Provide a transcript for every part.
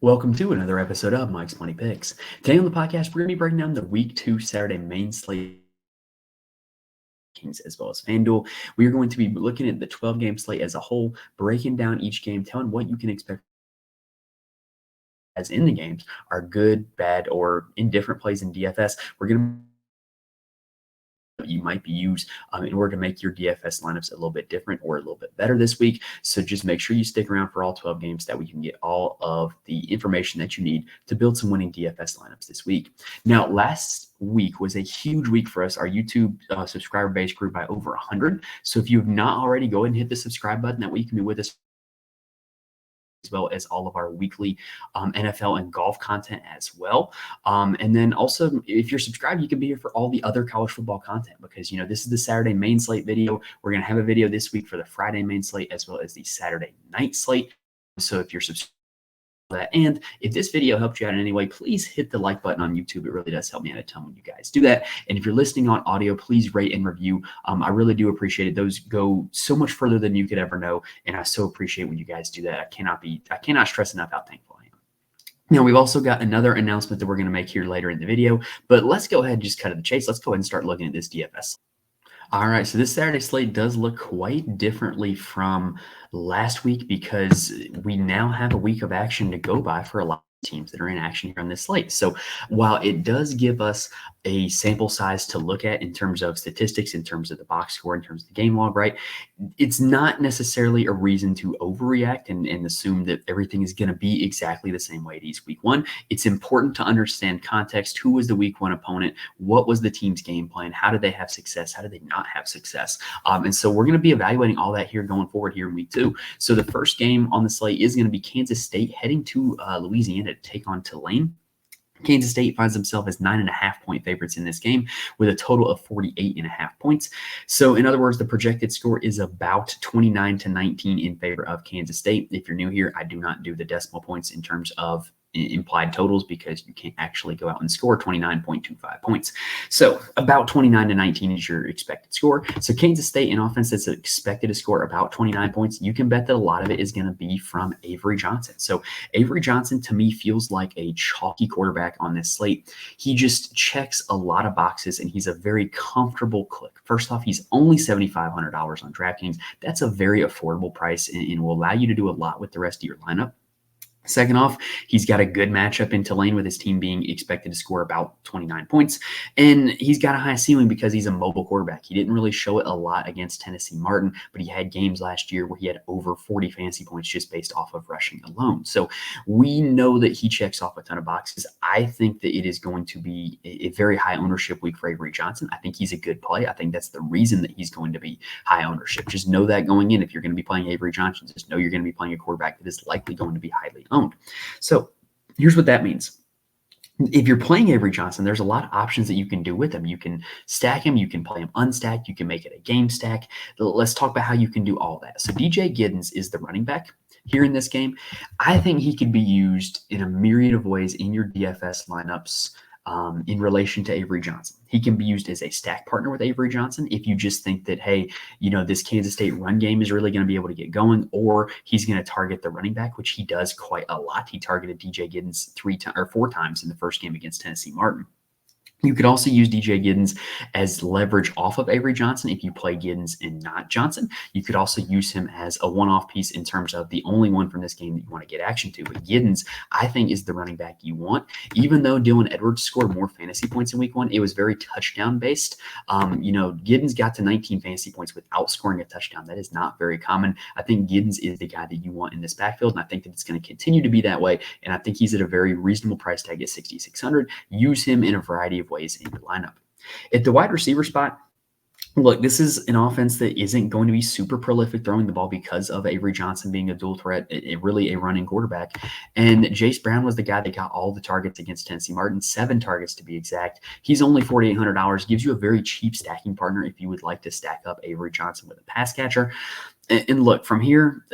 Welcome to another episode of Mike's Money Picks. Today on the podcast, we're going to be breaking down the Week 2 Saturday main slate Kings as well as FanDuel. We are going to be looking at the 12-game slate as a whole, breaking down each game, telling what you can expect as in the games are good, bad, or indifferent plays in DFS. We're going to you might be used in order to make your DFS lineups a little bit different or a little bit better this week. So just make sure you stick around for all 12 games that we can get all of the information that you need to build some winning DFS lineups this week. Now, last week was a huge week for us. Our YouTube subscriber base grew by over 100. So if you have not already, go ahead and hit the subscribe button. That way you can be with us as well as all of our weekly NFL and golf content as well. And then also, if you're subscribed, you can be here for all the other college football content because, this is the Saturday main slate video. We're going to have a video this week for the Friday main slate as well as the Saturday night slate. So if you're subscribed, and if this video helped you out in any way, please hit the like button on YouTube. It really does help me out a ton when you guys do that. And if you're listening on audio, please rate and review. I really do appreciate it. Those go so much further than you could ever know. And I so appreciate when you guys do that. I cannot stress enough how thankful I am. Now, we've also got another announcement that we're going to make here later in the video, but let's go ahead and just cut to the chase. Let's go ahead and start looking at this DFS. All right, so this Saturday slate does look quite differently from last week because we now have a week of action to go by for a lot of teams that are in action here on this slate. So while it does give us a sample size to look at in terms of statistics, in terms of the box score, in terms of the game log, right? It's not necessarily a reason to overreact and assume that everything is going to be exactly the same way it is week one. It's important to understand context. Who was the week one opponent? What was the team's game plan? How did they have success? How did they not have success? And so we're going to be evaluating all that here going forward here in week two. So the first game on the slate is going to be Kansas State heading to Louisiana to take on Tulane. Kansas State finds themselves as 9.5-point favorites in this game with a total of 48.5 points. So in other words, the projected score is about 29-19 in favor of Kansas State. If you're new here, I do not do the decimal points in terms of implied totals because you can't actually go out and score 29.25 points. So about 29-19 is your expected score. So Kansas State, an offense that's expected to score about 29 points, you can bet that a lot of it is going to be from Avery Johnson. So Avery Johnson, to me, feels like a chalky quarterback on this slate. He just checks a lot of boxes, and he's a very comfortable click. First off, he's only $7,500 on DraftKings. That's a very affordable price and will allow you to do a lot with the rest of your lineup. Second off, he's got a good matchup in Tulane with his team being expected to score about 29 points. And he's got a high ceiling because he's a mobile quarterback. He didn't really show it a lot against Tennessee Martin, but he had games last year where he had over 40 fantasy points just based off of rushing alone. So we know that he checks off a ton of boxes. I think that it is going to be a very high ownership week for Avery Johnson. I think he's a good play. I think that's the reason that he's going to be high ownership. Just know that going in. If you're going to be playing Avery Johnson, just know you're going to be playing a quarterback that is likely going to be highly owned. So here's what that means. If you're playing Avery Johnson, there's a lot of options that you can do with him. You can stack him. You can play him unstacked. You can make it a game stack. Let's talk about how you can do all that. So DJ Giddens is the running back here in this game. I think he could be used in a myriad of ways in your DFS lineups in relation to Avery Johnson. He can be used as a stack partner with Avery Johnson if you just think that, hey, this Kansas State run game is really going to be able to get going, or he's going to target the running back, which he does quite a lot. He targeted DJ Giddens 4 times in the first game against Tennessee Martin. You could also use DJ Giddens as leverage off of Avery Johnson if you play Giddens and not Johnson. You could also use him as a one-off piece in terms of the only one from this game that you want to get action to. But Giddens, I think, is the running back you want. Even though Dylan Edwards scored more fantasy points in week one, it was very touchdown-based. Giddens got to 19 fantasy points without scoring a touchdown. That is not very common. I think Giddens is the guy that you want in this backfield, and I think that it's going to continue to be that way. And I think he's at a very reasonable price tag at $6,600. Use him in a variety of ways in your lineup. At the wide receiver spot, look, this is an offense that isn't going to be super prolific throwing the ball because of Avery Johnson being a dual threat, really a running quarterback. And Jace Brown was the guy that got all the targets against Tennessee Martin, 7 targets to be exact. He's only $4,800, gives you a very cheap stacking partner if you would like to stack up Avery Johnson with a pass catcher. And look, from here,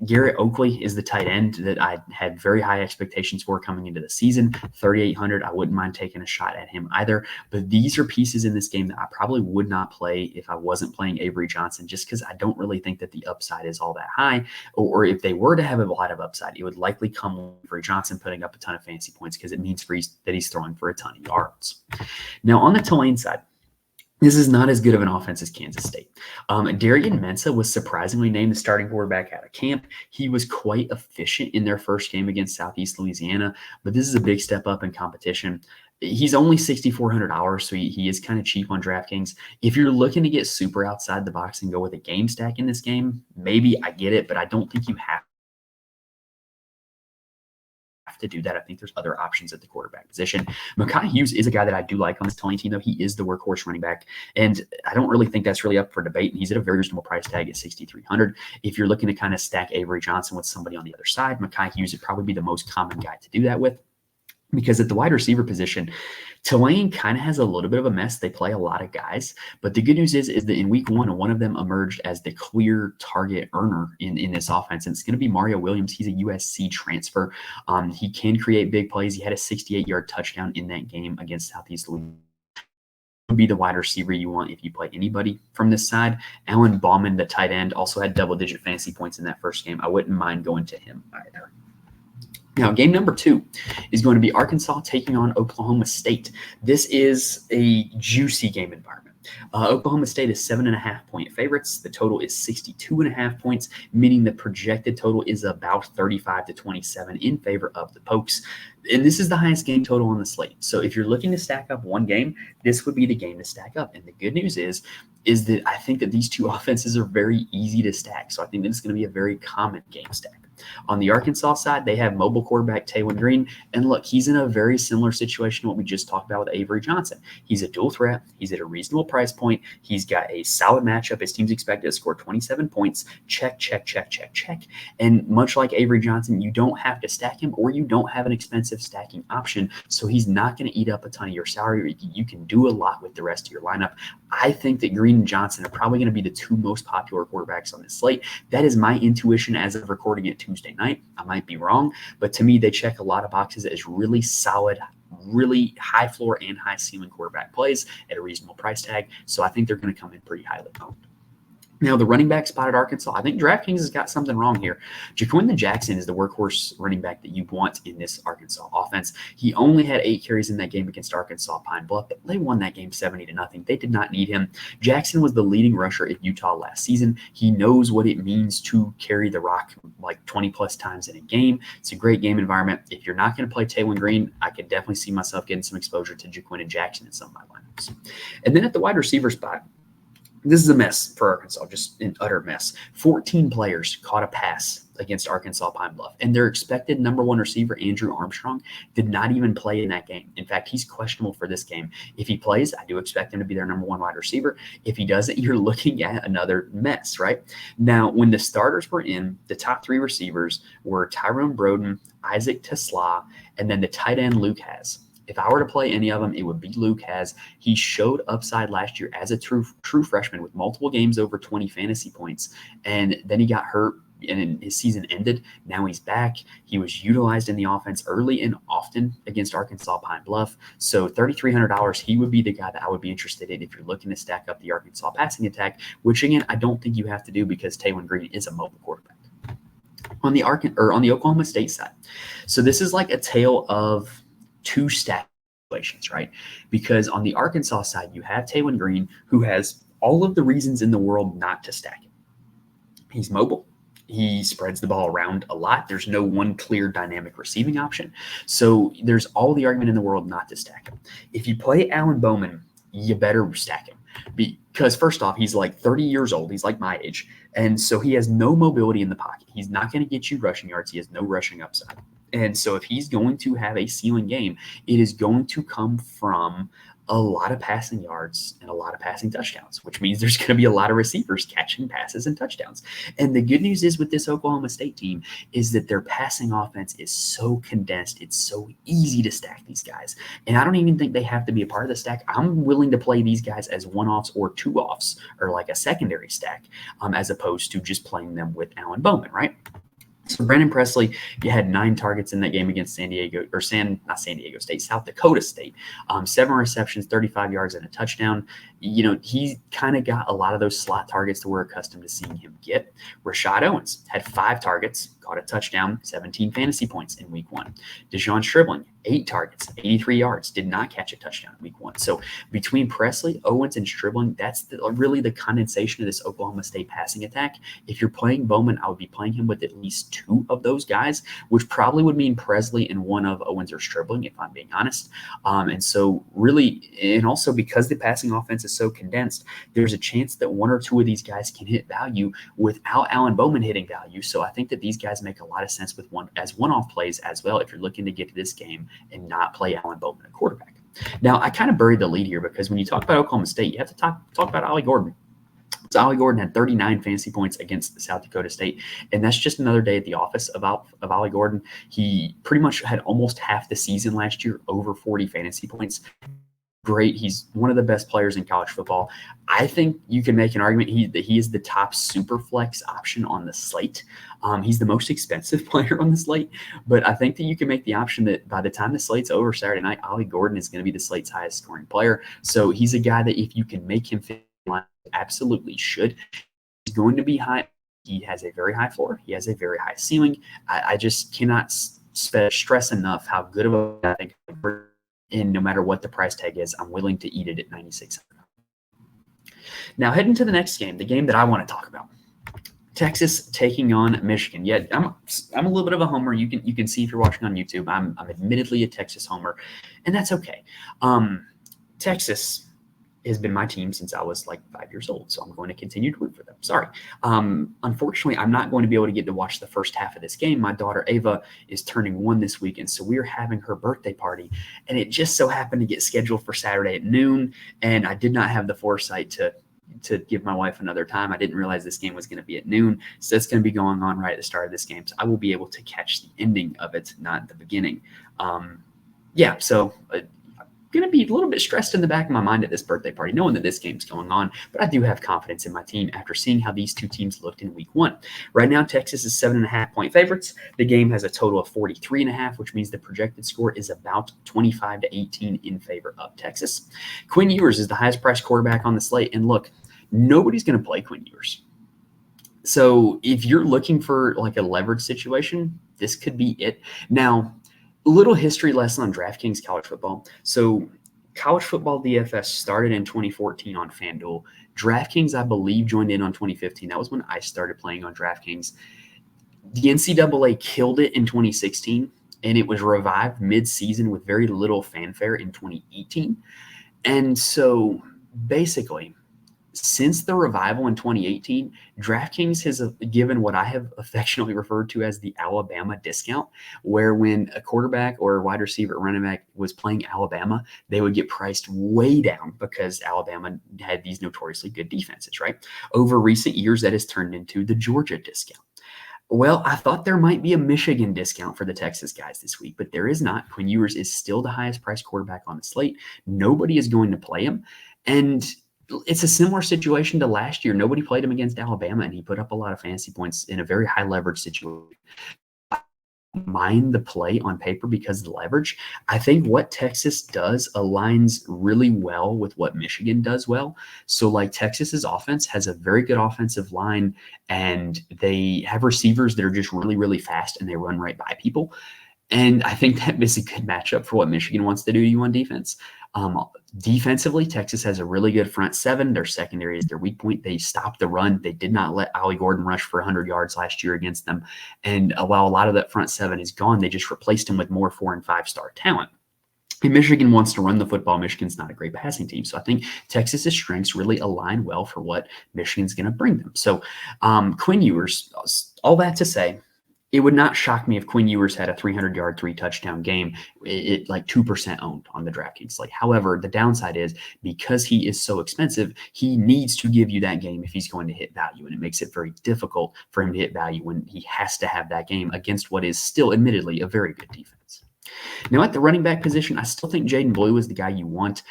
Garrett Oakley is the tight end that I had very high expectations for coming into the season. 3,800. I wouldn't mind taking a shot at him either. But these are pieces in this game that I probably would not play if I wasn't playing Avery Johnson, just because I don't really think that the upside is all that high. Or if they were to have a lot of upside, it would likely come with Avery Johnson putting up a ton of fantasy points because it means that he's throwing for a ton of yards. Now, on the Tulane side, this is not as good of an offense as Kansas State. Darian Mensah was surprisingly named the starting quarterback out of camp. He was quite efficient in their first game against Southeast Louisiana, but this is a big step up in competition. He's only $6,400, so he is kind of cheap on DraftKings. If you're looking to get super outside the box and go with a game stack in this game, maybe I get it, but I don't think you have to do that. I think there's other options at the quarterback position. Mekhi Hughes is a guy that I do like on this Tulane team, though. He is the workhorse running back, and I don't really think that's really up for debate. And he's at a very reasonable price tag at $6,300. If you're looking to kind of stack Avery Johnson with somebody on the other side, Mekhi Hughes would probably be the most common guy to do that with. Because at the wide receiver position, Tulane kind of has a little bit of a mess. They play a lot of guys, but the good news is that in week one of them emerged as the clear target earner in this offense, and it's going to be Mario Williams. He's a USC transfer. He can create big plays. He had a 68-yard touchdown in that game against Southeast Louisiana. Would be the wide receiver you want if you play anybody from this side. Alan Bauman, the tight end, also had double-digit fantasy points in that first game. I wouldn't mind going to him either. Now, game number 2 is going to be Arkansas taking on Oklahoma State. This is a juicy game environment. Oklahoma State is 7.5-point favorites. The total is 62.5 points, meaning the projected total is about 35 to 27 in favor of the Pokes. And this is the highest game total on the slate. So if you're looking to stack up one game, this would be the game to stack up. And the good news is that I think that these two offenses are very easy to stack. So I think that it's going to be a very common game stack. On the Arkansas side, they have mobile quarterback Taylor Green. And look, he's in a very similar situation to what we just talked about with Avery Johnson. He's a dual threat. He's at a reasonable price point. He's got a solid matchup. His team's expected to score 27 points. Check, check, check, check, check. And much like Avery Johnson, you don't have to stack him, or you don't have an expensive stacking option. So he's not going to eat up a ton of your salary. You can do a lot with the rest of your lineup. I think that Green and Johnson are probably going to be the two most popular quarterbacks on this slate. That is my intuition as of recording it Tuesday night. I might be wrong, but to me, they check a lot of boxes as really solid, really high floor and high ceiling quarterback plays at a reasonable price tag. So I think they're going to come in pretty highly owned. Now, the running back spot at Arkansas, I think DraftKings has got something wrong here. Jaquindon Jackson is the workhorse running back that you want in this Arkansas offense. He only had 8 carries in that game against Arkansas Pine Bluff, but they won that game 70-0. They did not need him. Jackson was the leading rusher at Utah last season. He knows what it means to carry the rock like 20-plus times in a game. It's a great game environment. If you're not going to play Taylor Green, I could definitely see myself getting some exposure to Jaquindon Jackson in some of my lineups. And then at the wide receiver spot, this is a mess for Arkansas, just an utter mess. 14 players caught a pass against Arkansas Pine Bluff, and their expected number 1 receiver, Andrew Armstrong, did not even play in that game. In fact, he's questionable for this game. If he plays, I do expect him to be their number 1 wide receiver. If he doesn't, you're looking at another mess, right? Now, when the starters were in, the top 3 receivers were Tyrone Broden, Isaac Tesla, and then the tight end Luke Has. If I were to play any of them, it would be Luke Has. He showed upside last year as a true freshman with multiple games over 20 fantasy points, and then he got hurt and his season ended. Now he's back. He was utilized in the offense early and often against Arkansas Pine Bluff. So $3,300, he would be the guy that I would be interested in if you're looking to stack up the Arkansas passing attack, which again, I don't think you have to do because Taylor Green is a mobile quarterback. On the Oklahoma State side, so this is like a tale of 2 stack situations, right? Because on the Arkansas side, you have Taylor Green, who has all of the reasons in the world not to stack him. He's mobile. He spreads the ball around a lot. There's no one clear dynamic receiving option. So there's all the argument in the world not to stack him. If you play Alan Bowman, you better stack him. Because first off, he's like 30 years old. He's like my age. And so he has no mobility in the pocket. He's not going to get you rushing yards. He has no rushing upside. And so if he's going to have a ceiling game, it is going to come from a lot of passing yards and a lot of passing touchdowns, which means there's going to be a lot of receivers catching passes and touchdowns. And the good news is with this Oklahoma State team is that their passing offense is so condensed. It's so easy to stack these guys. And I don't even think they have to be a part of the stack. I'm willing to play these guys as one-offs or two-offs or like a secondary stack as opposed to just playing them with Alan Bowman, right? So Brandon Presley, you had 9 targets in that game against not San Diego State, South Dakota State. 7 receptions, 35 yards, and a touchdown. He kind of got a lot of those slot targets that we're accustomed to seeing him get. Rashad Owens had 5 targets, caught a touchdown, 17 fantasy points in week 1. Deshaun Stribling, 8 targets, 83 yards, did not catch a touchdown in week 1. So between Presley, Owens, and Stribling, that's really the condensation of this Oklahoma State passing attack. If you're playing Bowman, I would be playing him with at least 2 of those guys, which probably would mean Presley and 1 of Owens or Stribling, if I'm being honest. And so really, and also because the passing offense is so condensed, there's a chance that 1 or 2 of these guys can hit value without Alan Bowman hitting value. So I think that these guys make a lot of sense with one-off plays as well if you're looking to get to this game and not play Alan Bowman at quarterback. Now, I kind of buried the lead here because when you talk about Oklahoma State, you have to talk about Ollie Gordon. So Ollie Gordon had 39 fantasy points against South Dakota State, and that's just another day at the office of Ollie Gordon. He pretty much had almost half the season last year, over 40 fantasy points. Great. He's one of the best players in college football. I think you can make an argument that he is the top super flex option on the slate. He's the most expensive player on the slate, but I think that you can make the option that by the time the slate's over Saturday night, Ollie Gordon is going to be the slate's highest scoring player. So he's a guy that if you can make him fit, absolutely should. He's going to be high. He has a very high floor. He has a very high ceiling. I just cannot stress enough how good of a guy I think. And no matter what the price tag is, I'm willing to eat it at 9,600. Now, heading to the next game, the game that I want to talk about. Texas taking on Michigan. Yeah, I'm a little bit of a homer. You can see if you're watching on YouTube. I'm admittedly a Texas homer, and that's okay. Texas has been my team since I was like 5 years old, so I'm going to continue to root for them. Sorry. Unfortunately, I'm not going to be able to get to watch the first half of this game. My daughter Ava is turning 1 this weekend, so we're having her birthday party, and it just so happened to get scheduled for Saturday at noon, and I did not have the foresight to give my wife another time. I didn't realize this game was going to be at noon, so it's going to be going on right at the start of this game, so I will be able to catch the ending of it, not the beginning. Going to be a little bit stressed in the back of my mind at this birthday party, knowing that this game's going on, but I do have confidence in my team after seeing how these 2 teams looked in week 1. Right now, Texas is 7.5-point favorites. The game has a total of 43.5, which means the projected score is about 25-18 in favor of Texas. Quinn Ewers is the highest priced quarterback on the slate, and look, nobody's going to play Quinn Ewers. So if you're looking for like a leverage situation, this could be it. Now, a little history lesson on DraftKings college football. So college football DFS started in 2014 on FanDuel. DraftKings, I believe, joined in on 2015. That was when I started playing on DraftKings. The NCAA killed it in 2016, and it was revived mid-season with very little fanfare in 2018. And so basically, since the revival in 2018, DraftKings has given what I have affectionately referred to as the Alabama discount, where when a quarterback or a wide receiver or running back was playing Alabama, they would get priced way down because Alabama had these notoriously good defenses, right? Over recent years, that has turned into the Georgia discount. Well, I thought there might be a Michigan discount for the Texas guys this week, but there is not. Quinn Ewers is still the highest priced quarterback on the slate. Nobody is going to play him. And it's a similar situation to last year. Nobody played him against Alabama, and he put up a lot of fantasy points in a very high leverage situation. I don't mind the play on paper because of the leverage. I think what Texas does aligns really well with what Michigan does well. So like Texas's offense has a very good offensive line, and they have receivers that are just really, really fast, and they run right by people. And I think that is a good matchup for what Michigan wants to do to you on defense. Defensively, Texas has a really good front 7. Their secondary is their weak point. They stopped the run. They did not let Ollie Gordon rush for 100 yards last year against them. And while a lot of that front 7 is gone, they just replaced him with more 4- and 5-star talent. And Michigan wants to run the football. Michigan's not a great passing team. So I think Texas's strengths really align well for what Michigan's going to bring them. So Quinn Ewers, all that to say, it would not shock me if Quinn Ewers had a 300-yard, 3-touchdown game. It like 2% owned on the DraftKings. However, the downside is because he is so expensive, he needs to give you that game if he's going to hit value, and it makes it very difficult for him to hit value when he has to have that game against what is still, admittedly, a very good defense. Now, at the running back position, I still think Jaden Blue is the guy you want.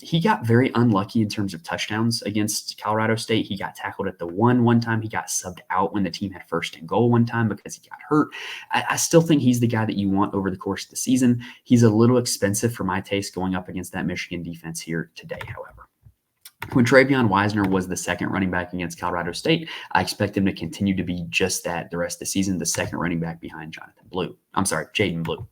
He got very unlucky in terms of touchdowns against Colorado State. He got tackled at the one time. He got subbed out when the team had 1st and goal one time because he got hurt. I still think he's the guy that you want over the course of the season. He's a little expensive for my taste going up against that Michigan defense here today, however. When Travion Wisner was the second running back against Colorado State, I expect him to continue to be just that the rest of the season, the second running back behind Jaden Blue.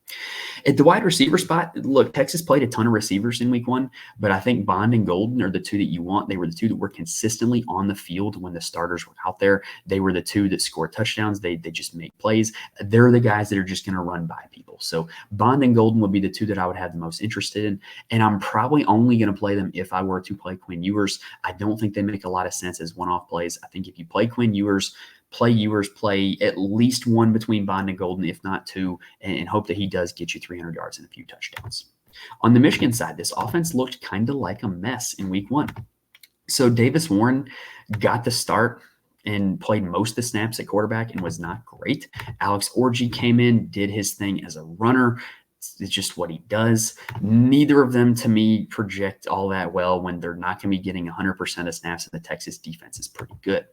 At the wide receiver spot, look, Texas played a ton of receivers in week 1, but I think Bond and Golden are the two that you want. They were the two that were consistently on the field when the starters were out there. They were the two that scored touchdowns. They just make plays. They're the guys that are just going to run by people. So Bond and Golden would be the two that I would have the most interested in, and I'm probably only going to play them if I were to play Quinn Ewers. I don't think they make a lot of sense as one-off plays. I think if you play Quinn Ewers, play at least one between Bond and Golden, if not two, and hope that he does get you 300 yards and a few touchdowns. On the Michigan side, this offense looked kind of like a mess in week 1. So Davis Warren got the start and played most of the snaps at quarterback and was not great. Alex Orji came in, did his thing as a runner. It's just what he does. Neither of them, to me, project all that well when they're not going to be getting 100% of snaps, and the Texas defense is pretty good.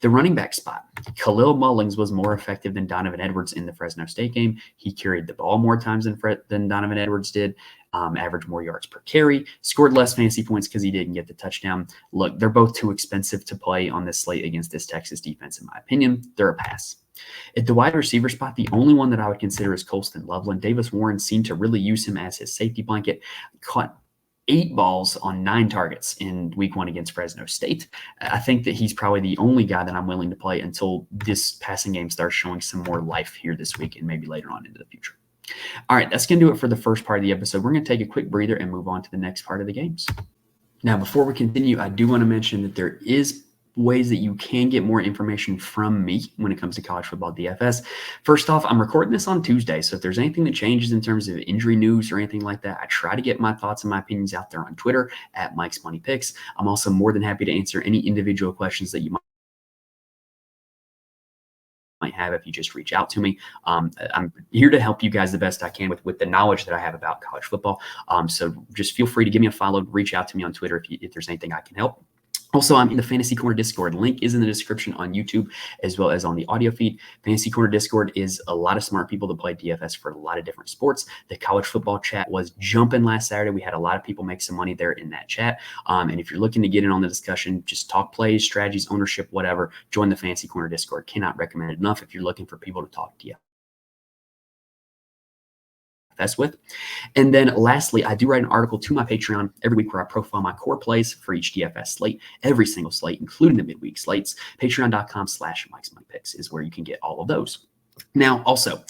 The running back spot, Khalil Mullings was more effective than Donovan Edwards in the Fresno State game. He carried the ball more times than Donovan Edwards did, averaged more yards per carry, scored less fantasy points because he didn't get the touchdown. Look, they're both too expensive to play on this slate against this Texas defense, in my opinion. They're a pass. At the wide receiver spot, the only one that I would consider is Colston Loveland. Davis Warren seemed to really use him as his safety blanket. Caught 8 balls on 9 targets in week 1 against Fresno State. I think that he's probably the only guy that I'm willing to play until this passing game starts showing some more life here this week and maybe later on into the future. All right, that's going to do it for the first part of the episode. We're going to take a quick breather and move on to the next part of the games. Now, before we continue, I do want to mention that there is ways that you can get more information from me when it comes to college football DFS. First off, I'm recording this on Tuesday, so if there's anything that changes in terms of injury news or anything like that, I try to get my thoughts and my opinions out there on Twitter at Mike's Money Picks. I'm also more than happy to answer any individual questions that you might have if you just reach out to me. I'm here to help you guys the best I can with the knowledge that I have about college football. So just feel free to give me a follow, reach out to me on Twitter if there's anything I can help. Also, I'm in the Fantasy Corner Discord. Link is in the description on YouTube as well as on the audio feed. Fantasy Corner Discord is a lot of smart people that play DFS for a lot of different sports. The college football chat was jumping last Saturday. We had a lot of people make some money there in that chat. And if you're looking to get in on the discussion, just talk plays, strategies, ownership, whatever, join the Fantasy Corner Discord. Cannot recommend it enough if you're looking for people to talk DFS with. And then lastly, I do write an article to my Patreon every week where I profile my core plays for each DFS slate, every single slate, including the midweek slates. Patreon.com/Mike's Money Picks is where you can get all of those. Now, also,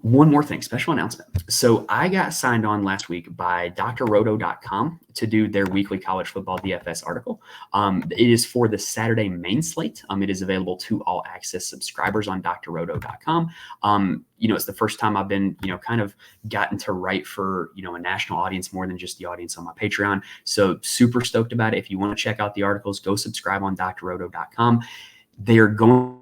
one more thing, special announcement. So I got signed on last week by drroto.com to do their weekly college football DFS article. It is for the Saturday main slate. It is available to all access subscribers on drroto.com. It's the first time I've been, kind of gotten to write for, a national audience more than just the audience on my Patreon. So super stoked about it. If you want to check out the articles, go subscribe on drroto.com. They are going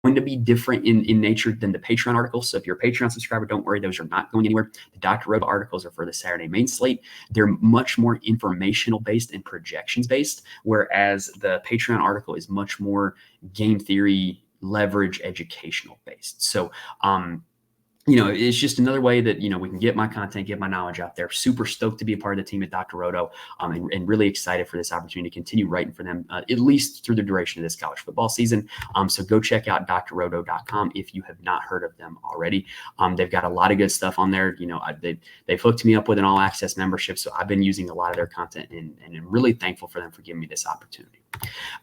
to be different in nature than the Patreon articles. So if you're a Patreon subscriber, don't worry, those are not going anywhere. The Dr. Robo articles are for the Saturday main slate. They're much more informational based and projections based, whereas the Patreon article is much more game theory, leverage, educational based. So, it's just another way that, we can get my content, get my knowledge out there. Super stoked to be a part of the team at Dr. Roto, and really excited for this opportunity to continue writing for them, at least through the duration of this college football season. So go check out drroto.com if you have not heard of them already. They've got a lot of good stuff on there. They've hooked me up with an all access membership. So I've been using a lot of their content and I'm really thankful for them for giving me this opportunity.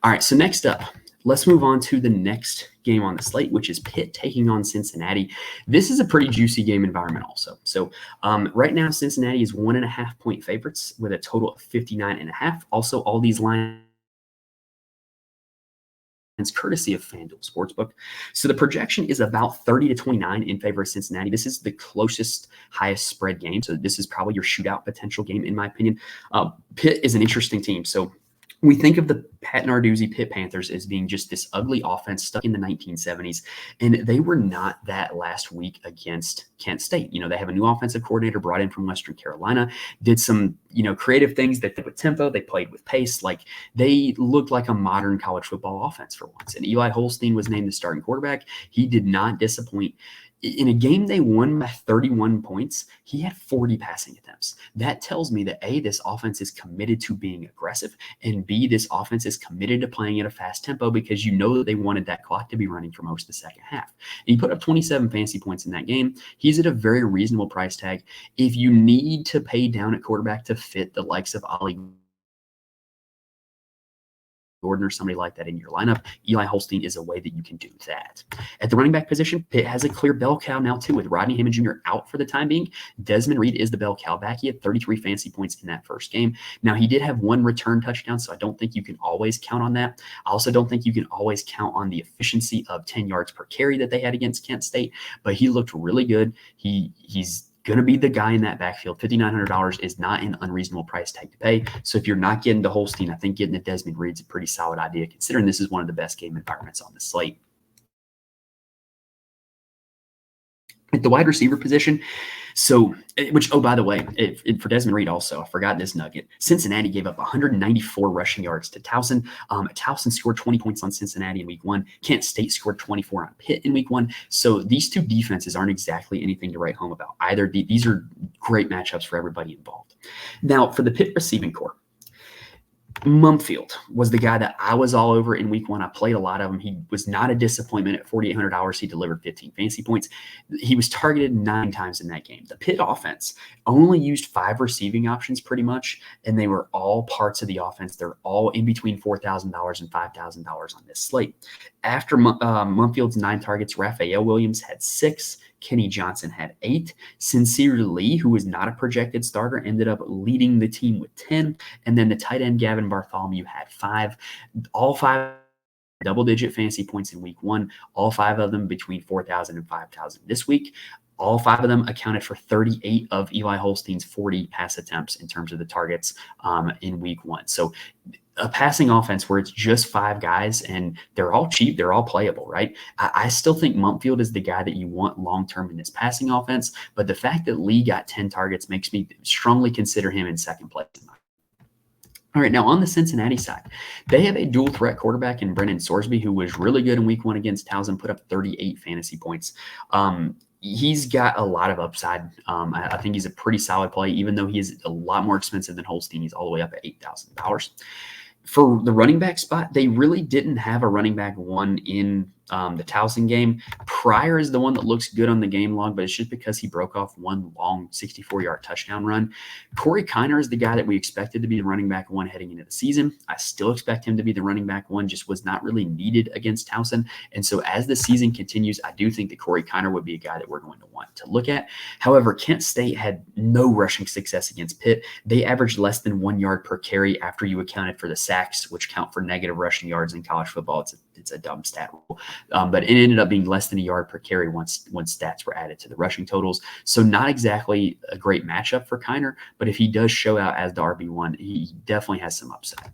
All right. So next up, let's move on to the next game on the slate, which is Pitt taking on Cincinnati. This is a pretty juicy game environment also. So right now, Cincinnati is 1.5 point favorites with a total of 59.5. Also, all these lines courtesy of FanDuel Sportsbook. So the projection is about 30-29 in favor of Cincinnati. This is the closest, highest spread game. So this is probably your shootout potential game, in my opinion. Pitt is an interesting team. So we think of the Pat Narduzzi Pitt Panthers as being just this ugly offense stuck in the 1970s. And they were not that last week against Kent State. They have a new offensive coordinator brought in from Western Carolina, did some, creative things that did with tempo. They played with pace. Like, they looked like a modern college football offense for once. And Eli Holstein was named the starting quarterback. He did not disappoint. In a game they won by 31 points, he had 40 passing attempts. That tells me that A, this offense is committed to being aggressive, and B, this offense is committed to playing at a fast tempo because that they wanted that clock to be running for most of the second half. And he put up 27 fantasy points in that game. He's at a very reasonable price tag. If you need to pay down at quarterback to fit the likes of Ollie Gordon or somebody like that in your lineup, Eli Holstein is a way that you can do that. At the running back position, Pitt has a clear bell cow now too, with Rodney Hammond Jr. out for the time being. Desmond Reed is the bell cow back. He had 33 fantasy points in that first game. Now, he did have one return touchdown, so I don't think you can always count on that. I also don't think you can always count on the efficiency of 10 yards per carry that they had against Kent State, but he looked really good. He's going to be the guy in that backfield. $5,900 is not an unreasonable price tag to pay. So if you're not getting to Holstein, I think getting to Desmond Reed's a pretty solid idea, considering this is one of the best game environments on the slate. At the wide receiver position, by the way, for Desmond Reed also, I forgot this nugget. Cincinnati gave up 194 rushing yards to Towson. Towson scored 20 points on Cincinnati in week 1. Kent State scored 24 on Pitt in week 1. So these two defenses aren't exactly anything to write home about either. These are great matchups for everybody involved. Now, for the Pitt receiving corps, Mumfield was the guy that I was all over in week 1. I played a lot of him. He was not a disappointment at $4,800. He delivered 15 fantasy points. He was targeted 9 times in that game. The Pitt offense only used 5 receiving options pretty much, and they were all parts of the offense. They're all in between $4,000 and $5,000 on this slate. After Mumfield's 9 targets, Raphael Williams had 6. Kenny Johnson had 8. Sincere Lee, who was not a projected starter, ended up leading the team with 10. And then the tight end Gavin Bartholomew had 5. All 5 double-digit fantasy points in week 1. All 5 of them between 4,000 and 5,000 this week. All 5 of them accounted for 38 of Eli Holstein's 40 pass attempts in terms of the targets in week 1. So a passing offense where it's just 5 guys and they're all cheap, they're all playable, right? I still think Mumfield is the guy that you want long-term in this passing offense, but the fact that Lee got 10 targets makes me strongly consider him in second place. All right, now on the Cincinnati side, they have a dual threat quarterback in Brennan Sorsby, who was really good in week 1 against Towson, put up 38 fantasy points. He's got a lot of upside. I think he's a pretty solid play, even though he is a lot more expensive than Holstein. He's all the way up at $8,000. For the running back spot, they really didn't have a running back one in the Towson game. Pryor is the one that looks good on the game log, but it's just because he broke off one long 64-yard touchdown run. Corey Kiner is the guy that we expected to be the running back one heading into the season. I still expect him to be the running back one, just was not really needed against Towson. And so as the season continues, I do think that Corey Kiner would be a guy that we're going to want to look at. However, Kent State had no rushing success against Pitt. They averaged less than 1 yard per carry after you accounted for the sacks, which count for negative rushing yards in college football. It's a dumb stat rule. But it ended up being less than a yard per carry once stats were added to the rushing totals. So not exactly a great matchup for Kiner, but if he does show out as the RB1, he definitely has some upside.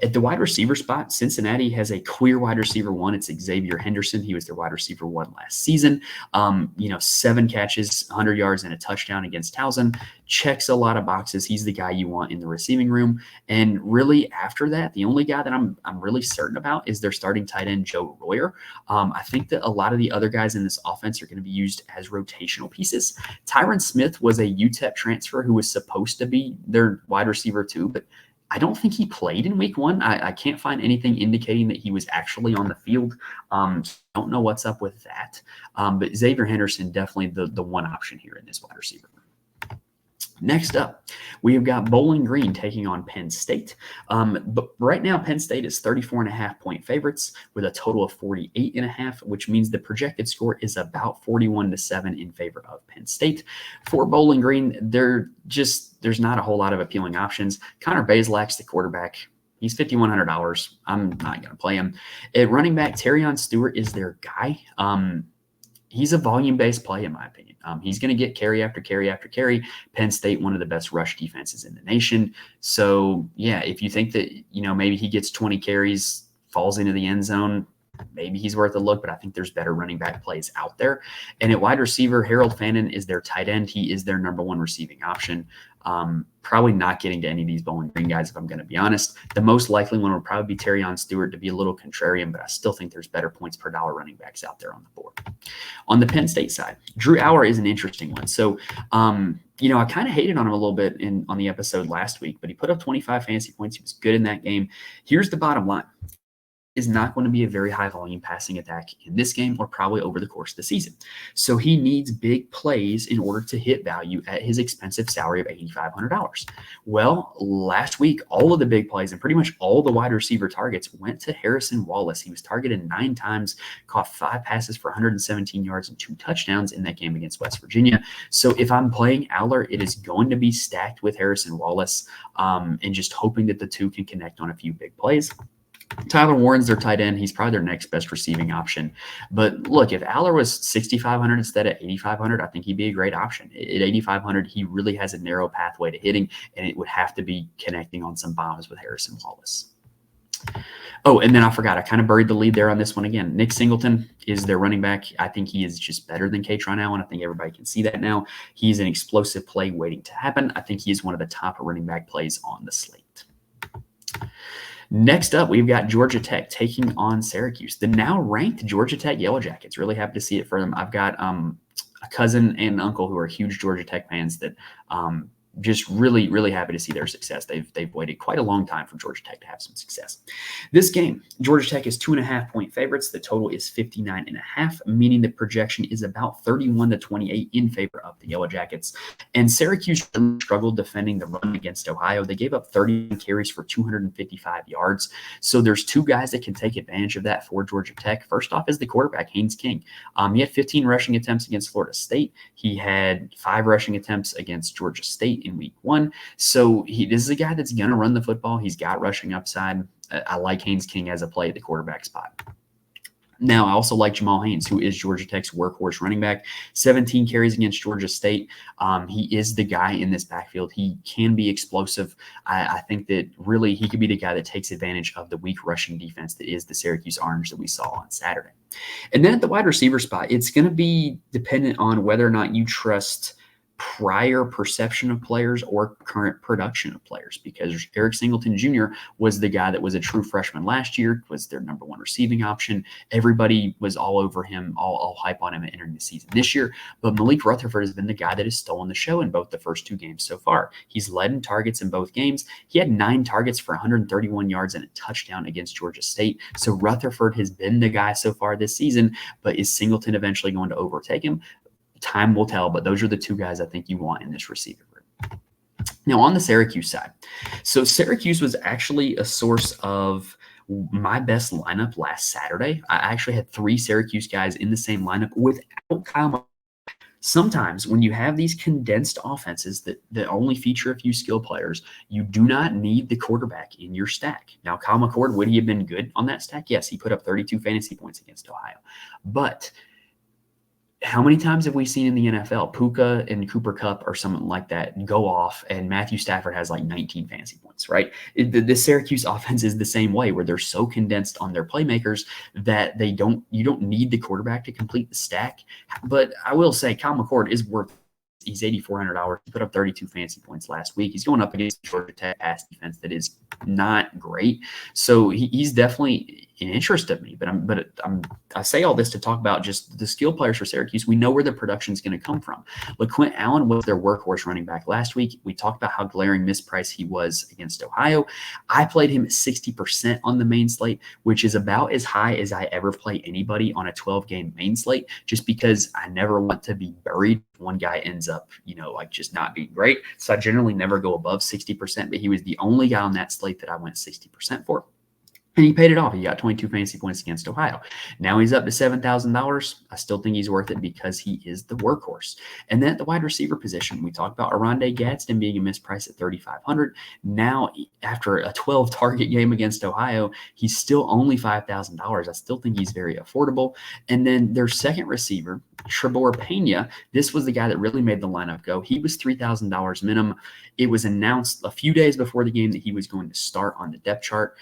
At the wide receiver spot, Cincinnati has a clear wide receiver one. It's Xavier Henderson. He was their wide receiver one last season. 7 catches, 100 yards, and a touchdown against Towson. Checks a lot of boxes. He's the guy you want in the receiving room. And really, after that, the only guy that I'm really certain about is their starting tight end, Joe Royer. I think that a lot of the other guys in this offense are going to be used as rotational pieces. Tyron Smith was a UTEP transfer who was supposed to be their wide receiver too, but I don't think he played in week 1. I can't find anything indicating that he was actually on the field. Don't know what's up with that. But Xavier Henderson, definitely the one option here in this wide receiver. Next up, we've got Bowling Green taking on Penn State. But right now, Penn State is 34.5-point favorites with a total of 48.5, which means the projected score is about 41-7 in favor of Penn State. For Bowling Green, there's not a whole lot of appealing options. Connor Bazelak's the quarterback. He's $5,100. I'm not going to play him. At running back, Terrion Stewart is their guy. he's a volume-based play, in my opinion. He's going to get carry after carry after carry. Penn State, one of the best rush defenses in the nation. So, yeah, if you think that, maybe he gets 20 carries, falls into the end zone, maybe he's worth a look, but I think there's better running back plays out there. And at wide receiver, Harold Fannin is their tight end. He is their number one receiving option. Probably not getting to any of these Bowling Green guys, if I'm going to be honest. The most likely one would probably be Terrion Stewart, to be a little contrarian, but I still think there's better points per dollar running backs out there on the board. On the Penn State side, Drew Allar is an interesting one. So, I kind of hated on him a little bit on the episode last week, but he put up 25 fantasy points. He was good in that game. Here's the bottom line. Is not going to be a very high volume passing attack in this game or probably over the course of the season. So he needs big plays in order to hit value at his expensive salary of $8,500. Well, last week, all of the big plays and pretty much all the wide receiver targets went to Harrison Wallace. He was targeted 9 times, caught 5 passes for 117 yards and 2 touchdowns in that game against West Virginia. So if I'm playing Allar, it is going to be stacked with Harrison Wallace and just hoping that the two can connect on a few big plays. Tyler Warren's their tight end. He's probably their next best receiving option. But look, if Allar was 6,500 instead of 8,500, I think he'd be a great option. At 8,500, he really has a narrow pathway to hitting, and it would have to be connecting on some bombs with Harrison Wallace. Oh, and then I forgot. I kind of buried the lead there on this one again. Nick Singleton is their running back. I think he is just better than Kaytron Allen. I think everybody can see that now. He's an explosive play waiting to happen. I think he is one of the top running back plays on the slate. Next up, we've got Georgia Tech taking on Syracuse. The now ranked Georgia Tech Yellow Jackets. Really happy to see it for them. I've got a cousin and an uncle who are huge Georgia Tech fans that just really, really happy to see their success. They've waited quite a long time for Georgia Tech to have some success. This game, Georgia Tech is 2.5-point favorites. The total is 59.5, meaning the projection is about 31-28 in favor of the Yellow Jackets. And Syracuse struggled defending the run against Ohio. They gave up 30 carries for 255 yards. So there's 2 guys that can take advantage of that for Georgia Tech. First off is the quarterback, Haynes King. He had 15 rushing attempts against Florida State. He had 5 rushing attempts against Georgia State in week 1. So this is a guy that's going to run the football. He's got rushing upside. I like Haynes King as a play at the quarterback spot. Now, I also like Jamal Haynes, who is Georgia Tech's workhorse running back. 17 carries against Georgia State. He is the guy in this backfield. He can be explosive. I think that really he could be the guy that takes advantage of the weak rushing defense that is the Syracuse Orange that we saw on Saturday. And then at the wide receiver spot, it's going to be dependent on whether or not you trust prior perception of players or current production of players, because Eric Singleton Jr. was the guy that was a true freshman last year, was their number 1 receiving option. Everybody was all over him, all hype on him entering the season this year. But Malik Rutherford has been the guy that has stolen the show in both the first 2 games so far. He's led in targets in both games. He had 9 targets for 131 yards and a touchdown against Georgia State. So Rutherford has been the guy so far this season, but is Singleton eventually going to overtake him? Time will tell, but those are the 2 guys I think you want in this receiver group. Now, on the Syracuse side, so Syracuse was actually a source of my best lineup last Saturday. I actually had 3 Syracuse guys in the same lineup without Kyle. Sometimes when you have these condensed offenses that only feature a few skill players, you do not need the quarterback in your stack. Now, Kyle McCord, would he have been good on that stack? Yes, he put up 32 fantasy points against Ohio. But how many times have we seen in the NFL Puka and Cooper Kupp or something like that go off and Matthew Stafford has like 19 fantasy points, right? The Syracuse offense is the same way, where they're so condensed on their playmakers that you don't need the quarterback to complete the stack. But I will say Kyle McCord is worth. He's $8,400. He put up 32 fantasy points last week. He's going up against Georgia Tech pass defense that is not great. So he's definitely an interest of me. But I say all this to talk about just the skill players for Syracuse. We know where the production is going to come from. LaQuint Allen was their workhorse running back last week. We talked about how glaring mispriced he was against Ohio. I played him at 60% on the main slate, which is about as high as I ever play anybody on a 12-game main slate, just because I never want to be buried. One guy ends up, just not being great. So I generally never go above 60%, but he was the only guy on that slate that I went 60% for. And he paid it off. He got 22 fantasy points against Ohio. Now he's up to $7,000. I still think he's worth it because he is the workhorse. And then at the wide receiver position, we talked about Arondé Gadsden being a mispriced at 3,500. Now, after a 12 target game against Ohio, he's still only $5,000. I still think he's very affordable. And then their second receiver, Trebor Pena, this was the guy that really made the lineup go. He was $3,000 minimum. It was announced a few days before the game that he was going to start on the depth chart.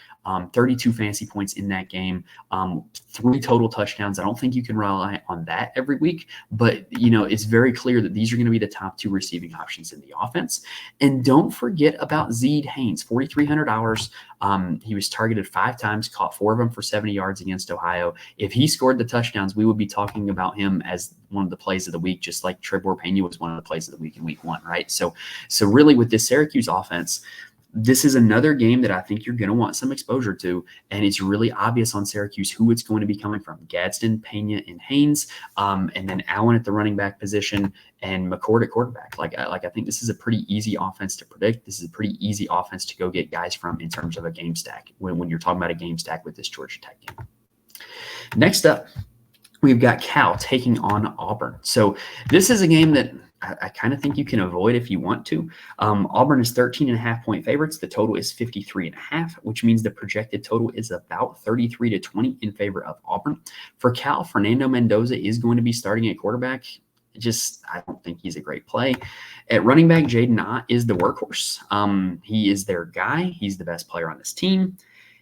32 fantasy points in that game, 3 total touchdowns. I don't think you can rely on that every week, but it's very clear that these are going to be the top 2 receiving options in the offense. And don't forget about Zeed Haynes, $4,300. He was targeted 5 times, caught 4 of them for 70 yards against Ohio. If he scored the touchdowns, we would be talking about him as one of the plays of the week, just like Trebor Pena was one of the plays of the week in week 1, right? So really with this Syracuse offense, this is another game that I think you're going to want some exposure to, and it's really obvious on Syracuse who it's going to be coming from. Gadsden, Pena, and Haynes, and then Allen at the running back position, and McCord at quarterback. I think this is a pretty easy offense to predict. This is a pretty easy offense to go get guys from in terms of a game stack when you're talking about a game stack with this Georgia Tech game. Next up, we've got Cal taking on Auburn. So this is a game that I kind of think you can avoid if you want to. Auburn is 13.5-point favorites. The total is 53.5, which means the projected total is about 33-20 in favor of Auburn. For Cal, Fernando Mendoza is going to be starting at quarterback. I don't think he's a great play. At running back, Jaden Ott is the workhorse. He is their guy. He's the best player on this team.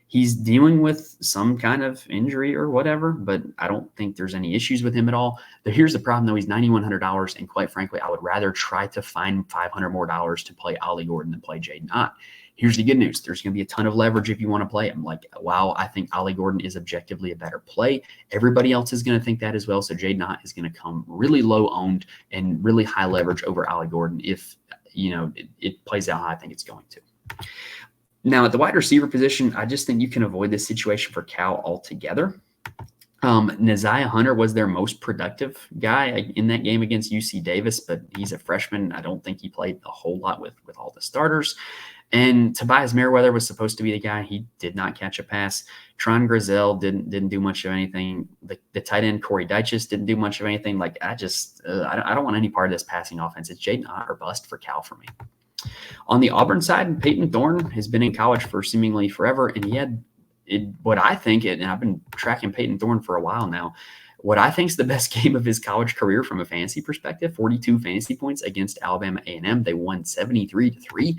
He's dealing with some kind of injury or whatever, but I don't think there's any issues with him at all. Here's the problem, though. He's $9,100, and quite frankly, I would rather try to find $500 more to play Ollie Gordon than play Jaden Ott. Here's the good news. There's going to be a ton of leverage if you want to play him. Wow, I think Ollie Gordon is objectively a better play. Everybody else is going to think that as well, so Jaden Ott is going to come really low-owned and really high leverage over Ollie Gordon if it plays out how I think it's going to. Now, at the wide receiver position, I just think you can avoid this situation for Cal altogether. Neziah Hunter was their most productive guy in that game against UC Davis, but he's a freshman. I don't think he played a whole lot with all the starters. And Tobias Merriweather was supposed to be the guy. He did not catch a pass. Tron Grizel didn't do much of anything. The tight end Corey Dyches didn't do much of anything. I don't want any part of this passing offense. It's Jaden Ott or bust for Cal for me. On the Auburn side, Peyton Thorne has been in college for seemingly forever, and he had what I think, and I've been tracking Peyton Thorne for a while now, what I think is the best game of his college career from a fantasy perspective, 42 fantasy points against Alabama A&M. They won 73-3.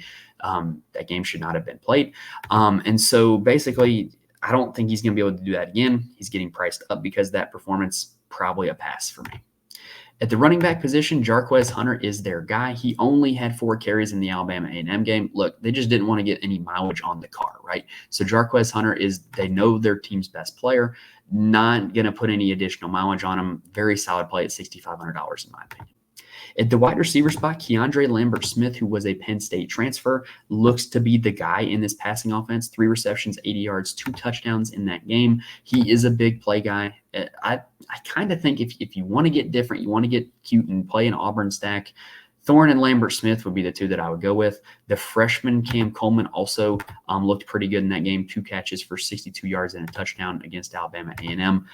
That game should not have been played. And so basically, I don't think he's going to be able to do that again. He's getting priced up because of that performance. Probably a pass for me. At the running back position, Jarquez Hunter is their guy. He only had 4 carries in the Alabama A&M game. Look, they just didn't want to get any mileage on the car, right? So Jarquez Hunter they know their team's best player, not going to put any additional mileage on him. Very solid play at $6,500 in my opinion. At the wide receiver spot, Keandre Lambert-Smith, who was a Penn State transfer, looks to be the guy in this passing offense. 3 receptions, 80 yards, 2 touchdowns in that game. He is a big play guy. I kind of think if you want to get different, you want to get cute and play an Auburn stack, Thorne and Lambert-Smith would be the 2 that I would go with. The freshman Cam Coleman also looked pretty good in that game. 2 catches for 62 yards and a touchdown against Alabama A&M.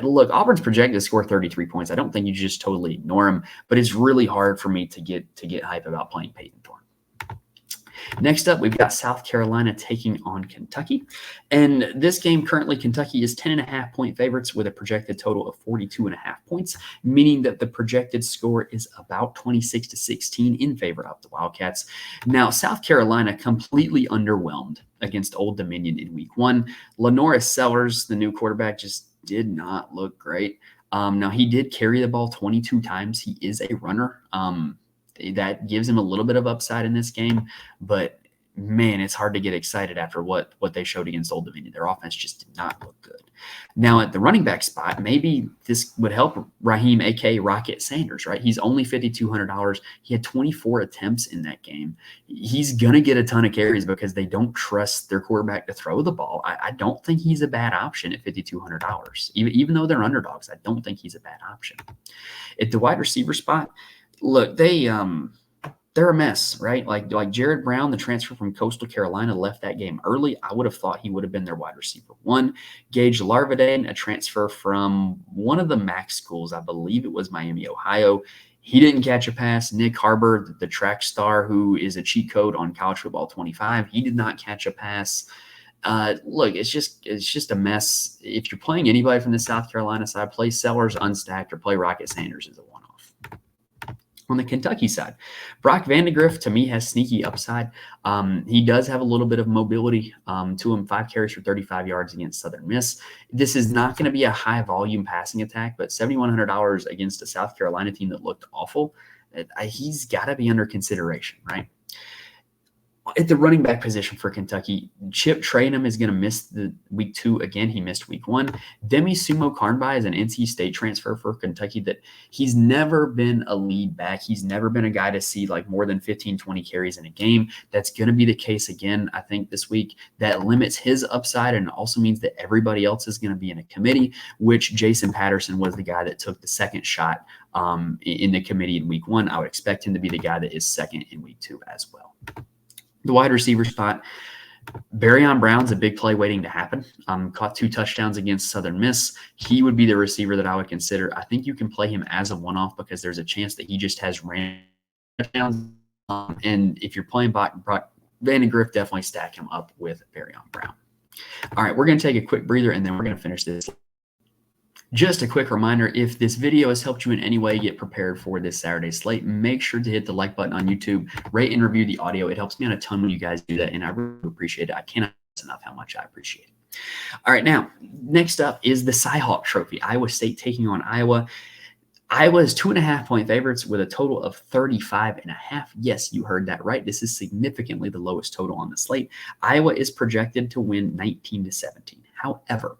Look, Auburn's projected to score 33 points. I don't think you just totally ignore him, but it's really hard for me to get hype about playing Peyton Thorne. Next up, we've got South Carolina taking on Kentucky. And this game, currently, Kentucky is 10.5-point favorites with a projected total of 42.5 points, meaning that the projected score is about 26-16 in favor of the Wildcats. Now, South Carolina completely underwhelmed against Old Dominion in week 1. Lenoris Sellers, the new quarterback, just did not look great. Now, he did carry the ball 22 times. He is a runner. That gives him a little bit of upside in this game, but man, it's hard to get excited after what they showed against Old Dominion. Their offense just did not look good. Now at the running back spot, maybe this would help Raheem, a.k.a. Rocket Sanders, right? He's only $5,200. He had 24 attempts in that game. He's going to get a ton of carries because they don't trust their quarterback to throw the ball. I don't think he's a bad option at $5,200. Even though they're underdogs, I don't think he's a bad option. At the wide receiver spot, look, they're a mess, right? Like Jared Brown, the transfer from Coastal Carolina, left that game early. I would have thought he would have been their wide receiver one. Gage Larvadain, a transfer from one of the MAC schools, I believe it was Miami, Ohio. He didn't catch a pass. Nick Harbor, the track star who is a cheat code on College Football 25, he did not catch a pass. Look, it's just a mess. If you're playing anybody from the South Carolina side, play Sellers unstacked or play Rocket Sanders as a one-off. On the Kentucky side, Brock Vandegrift, to me, has sneaky upside. He does have a little bit of mobility to him, 5 carries for 35 yards against Southern Miss. This is not going to be a high-volume passing attack, but $7,100 against a South Carolina team that looked awful, he's got to be under consideration, right? At the running back position for Kentucky, Chip Trayanum is going to miss the week 2 again. He missed week 1. Demi Sumo Karnby is an NC State transfer for Kentucky that he's never been a lead back. He's never been a guy to see like more than 15, 20 carries in a game. That's going to be the case again, I think, this week. That limits his upside and also means that everybody else is going to be in a committee, which Jason Patterson was the guy that took the second shot in the committee in week 1. I would expect him to be the guy that is second in week 2 as well. The wide receiver spot, Barryon Brown's a big play waiting to happen. Caught 2 touchdowns against Southern Miss. He would be the receiver that I would consider. I think you can play him as a one-off because there's a chance that he just has ran touchdowns. And if you're playing Brock Vandegrift, definitely stack him up with Barryon Brown. All right, we're going to take a quick breather, and then we're going to finish this. Just a quick reminder, if this video has helped you in any way get prepared for this Saturday slate, make sure to hit the like button on YouTube, rate and review the audio. It helps me out a ton when you guys do that, and I really appreciate it. I cannot stress enough how much I appreciate it. All right, now, next up is the Cy-Hawk Trophy. Iowa State taking on Iowa. Iowa's 2.5-point favorites with a total of 35.5. Yes, you heard that right. This is significantly the lowest total on the slate. Iowa is projected to win 19-17. However,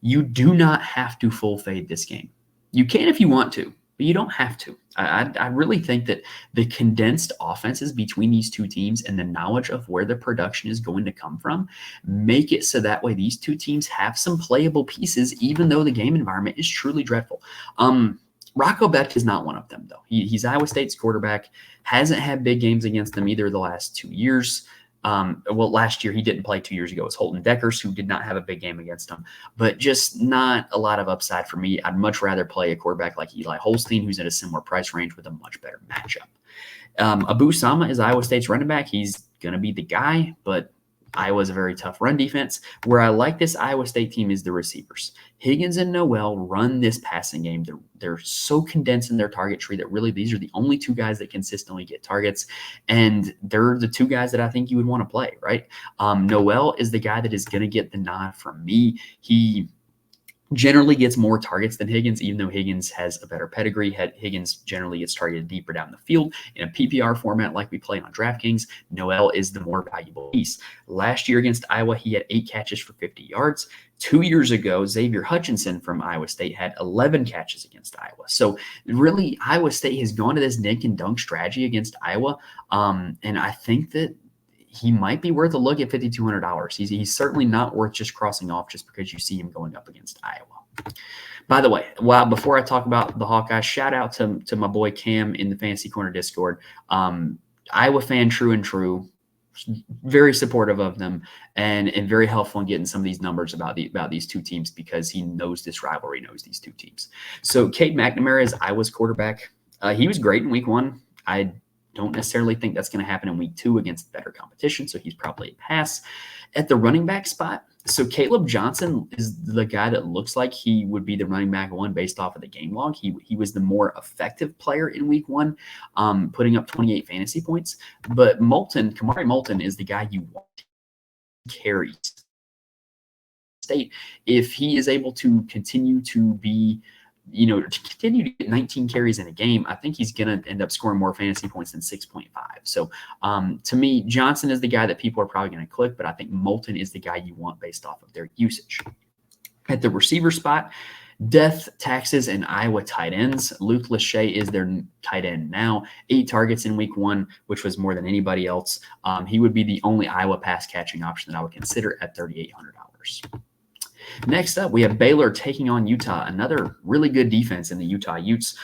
you do not have to full fade this game. You can if you want to, but you don't have to. I really think that the condensed offenses between these two teams and the knowledge of where the production is going to come from make it so that way these two teams have some playable pieces, even though the game environment is truly dreadful. Rocco Beck is not one of them, though. He's Iowa State's quarterback, hasn't had big games against them either the last 2 years. Last year he didn't play. 2 years ago it was Holton Deckers, who did not have a big game against him, but just not a lot of upside for me. I'd much rather play a quarterback like Eli Holstein, who's in a similar price range with a much better matchup. Abu Sama is Iowa State's running back. He's going to be the guy, but Iowa's a very tough run defense. Where I like this Iowa State team is the receivers. Higgins and Noel run this passing game. They're so condensed in their target tree that really these are the only 2 guys that consistently get targets, and they're the 2 guys that I think you would want to play, right? Noel is the guy that is going to get the nod from me. He generally gets more targets than Higgins, even though Higgins has a better pedigree. Higgins generally gets targeted deeper down the field. In a PPR format like we play on DraftKings, Noel is the more valuable piece. Last year against Iowa, he had 8 catches for 50 yards. 2 years ago, Xavier Hutchinson from Iowa State had 11 catches against Iowa. So really, Iowa State has gone to this dink and dunk strategy against Iowa, and I think that he might be worth a look at $5,200. He's certainly not worth just crossing off just because you see him going up against Iowa. By the way, before I talk about the Hawkeyes, shout out to my boy Cam in the Fantasy Corner Discord. Iowa fan, true and true. Very supportive of them and very helpful in getting some of these numbers about these 2 teams because he knows this rivalry, knows these 2 teams. So Cade McNamara is Iowa's quarterback. He was great in week 1. I don't necessarily think that's going to happen in week 2 against better competition, so he's probably a pass. At the running back spot, so Caleb Johnson is the guy that looks like he would be the running back 1 based off of the game log. He was the more effective player in week 1, putting up 28 fantasy points. But Kamari Moulton is the guy you want to carry State if he is able to continue to be to continue to get 19 carries in a game. I think he's going to end up scoring more fantasy points than 6.5. So to me, Johnson is the guy that people are probably going to click, but I think Moulton is the guy you want based off of their usage. At the receiver spot, Death, Taxes, and Iowa tight ends. Luke Lachey is their tight end now. 8 targets in week 1, which was more than anybody else. He would be the only Iowa pass catching option that I would consider at $3,800. Next up, we have Baylor taking on Utah, another really good defense in the Utah Utes.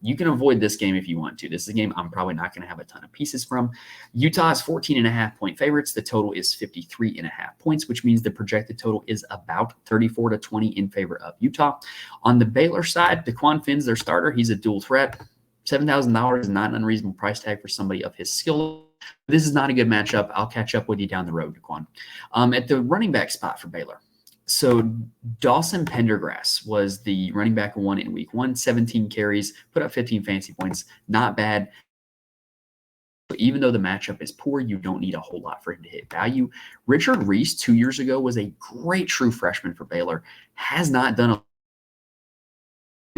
You can avoid this game if you want to. This is a game I'm probably not going to have a ton of pieces from. Utah is 14.5-point favorites. The total is 53.5 points, which means the projected total is about 34-20 in favor of Utah. On the Baylor side, DeQuan Finn's their starter. He's a dual threat. $7,000 is not an unreasonable price tag for somebody of his skill. This is not a good matchup. I'll catch up with you down the road, DeQuan. At the running back spot for Baylor. So Dawson Pendergrass was the running back who won in week 1, 17 carries, put up 15 fantasy points. Not bad. Even though the matchup is poor, you don't need a whole lot for him to hit value. Richard Reese 2 years ago was a great true freshman for Baylor. Has not done a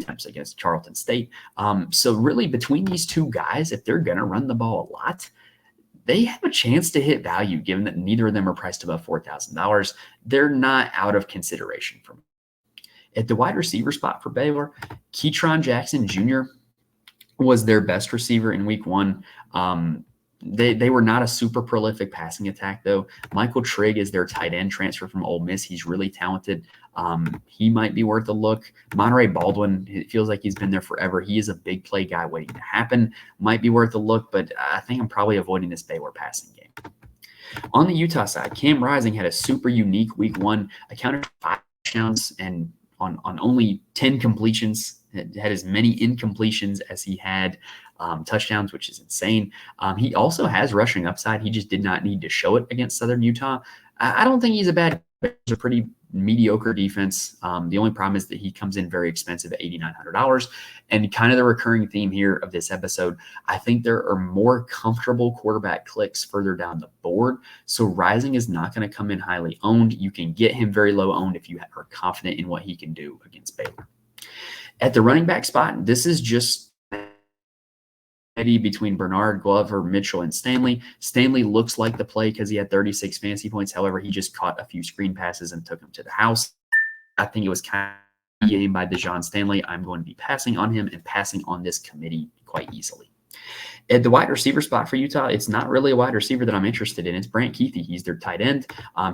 times against Charleston State. So really between these two guys, if they're going to run the ball a lot, they have a chance to hit value given that neither of them are priced above $4,000. They're not out of consideration for me. At the wide receiver spot for Baylor, Keytron Jackson Jr. was their best receiver in week 1. They were not a super prolific passing attack, though. Michael Trigg is their tight end transfer from Ole Miss. He's really talented. He might be worth a look. Monterey Baldwin, it feels like he's been there forever. He is a big play guy waiting to happen. Might be worth a look, but I think I'm probably avoiding this Baylor passing game. On the Utah side, Cam Rising had a super unique week 1, accounted for 5 touchdowns and on only 10 completions. It had as many incompletions as he had touchdowns, which is insane. He also has rushing upside. He just did not need to show it against Southern Utah. I don't think he's a bad – he's a pretty mediocre defense. The only problem is that he comes in very expensive at $8,900. And kind of the recurring theme here of this episode, I think there are more comfortable quarterback clicks further down the board. So Rising is not going to come in highly owned. You can get him very low owned if you are confident in what he can do against Baylor. At the running back spot, this is just between Bernard, Glover, Mitchell, and Stanley. Stanley looks like the play because he had 36 fantasy points. However, he just caught a few screen passes and took him to the house. I think it was kind of a game by DeJohn Stanley. I'm going to be passing on him and passing on this committee quite easily. At the wide receiver spot for Utah, it's not really a wide receiver that I'm interested in. It's Brant Keithy. He's their tight end.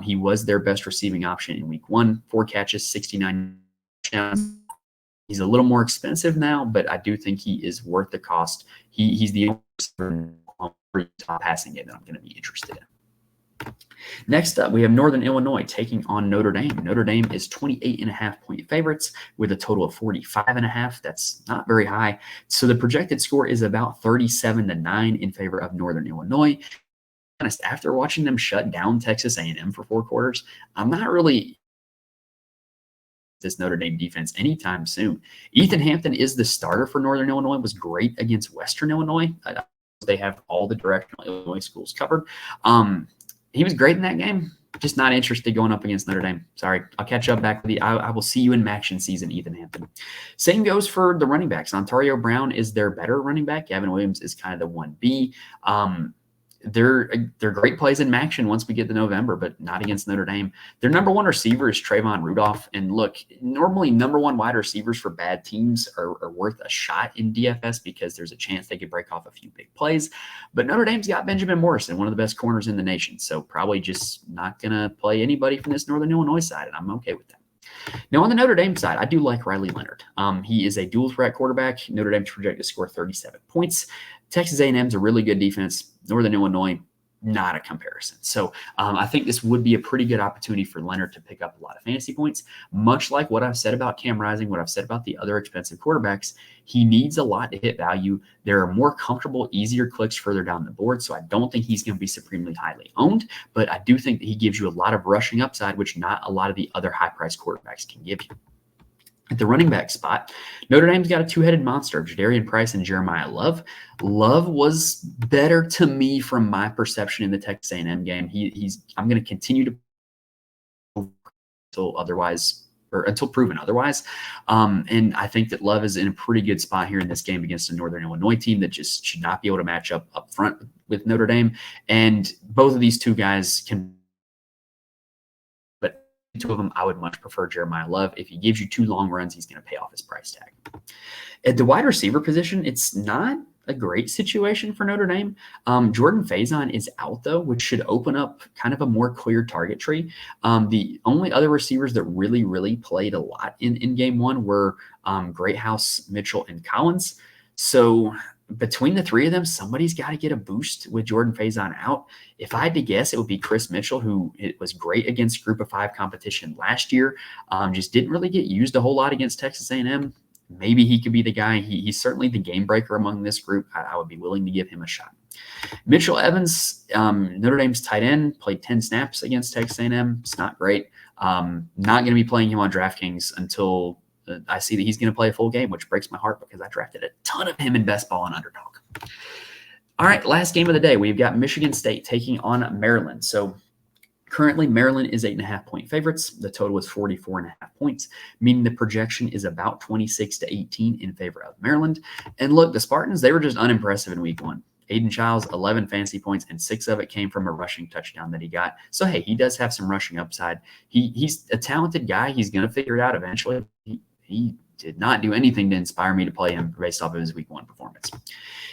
He was their best receiving option in week 1. 4 catches, 69 touchdowns. He's a little more expensive now, but I do think he is worth the cost. He's the top passing game that I'm going to be interested in. Next up, we have Northern Illinois taking on Notre Dame. Notre Dame is 28.5-point favorites with a total of 45.5. That's not very high. So the projected score is about 37-9 in favor of Northern Illinois. Honest, after watching them shut down Texas A&M for 4 quarters, I'm not really this Notre Dame defense anytime soon. Ethan Hampton is the starter for Northern Illinois, was great against Western Illinois. They have all the directional Illinois schools covered. He was great in that game. Just not interested going up against Notre Dame. Sorry. I'll catch up back with you. I will see you in Maction season, Ethan Hampton. Same goes for the running backs. Ontario Brown is their better running back. Gavin Williams is kind of the 1B. They're great plays in Maction once we get to November, but not against Notre Dame. Their number 1 receiver is Trayvon Rudolph. And look, normally number 1 wide receivers for bad teams are worth a shot in DFS because there's a chance they could break off a few big plays. But Notre Dame's got Benjamin Morrison, one of the best corners in the nation. So probably just not going to play anybody from this Northern Illinois side, and I'm okay with that. Now, on the Notre Dame side, I do like Riley Leonard. He is a dual threat quarterback. Notre Dame's projected to score 37 points. Texas A&M's a really good defense. Northern Illinois, not a comparison. So I think this would be a pretty good opportunity for Leonard to pick up a lot of fantasy points. Much like what I've said about Cam Rising, what I've said about the other expensive quarterbacks, he needs a lot to hit value. There are more comfortable, easier clicks further down the board, so I don't think he's going to be supremely highly owned, but I do think that he gives you a lot of rushing upside, which not a lot of the other high-priced quarterbacks can give you. At the running back spot, Notre Dame's got a 2-headed monster, Jadarian Price and Jeremiah Love. Love was better to me from my perception in the Texas A&M game. I'm going to continue to until proven otherwise. And I think that Love is in a pretty good spot here in this game against a Northern Illinois team that just should not be able to match up front with Notre Dame. And both of these two guys can. Two of them, I would much prefer Jeremiah Love. If he gives you 2 long runs, he's going to pay off his price tag. At the wide receiver position, it's not a great situation for Notre Dame. Jordan Faison is out, though, which should open up kind of a more clear target tree. The only other receivers that really played a lot in game one were Greathouse, Mitchell, and Collins. So between the three of them, somebody's got to get a boost with Jordan Faison out. If I had to guess, it would be Chris Mitchell, who it was great against Group of 5 competition last year. Just didn't really get used a whole lot against Texas A&M. Maybe he could be the guy. He's certainly the game breaker among this group. I would be willing to give him a shot. Mitchell Evans, Notre Dame's tight end, played 10 snaps against Texas A&M. It's not great. Not going to be playing him on DraftKings until I see that he's going to play a full game, which breaks my heart because I drafted a ton of him in best ball and underdog. All right, last game of the day. We've got Michigan State taking on Maryland. So currently, Maryland is 8.5-point favorites. The total is 44.5 points, meaning the projection is about 26-18 in favor of Maryland. And look, the Spartans, they were just unimpressive in week one. Aiden Childs, 11 fantasy points, and 6 of it came from a rushing touchdown that he got. So, hey, he does have some rushing upside. He's a talented guy. He's going to figure it out eventually. He did not do anything to inspire me to play him based off of his week one performance.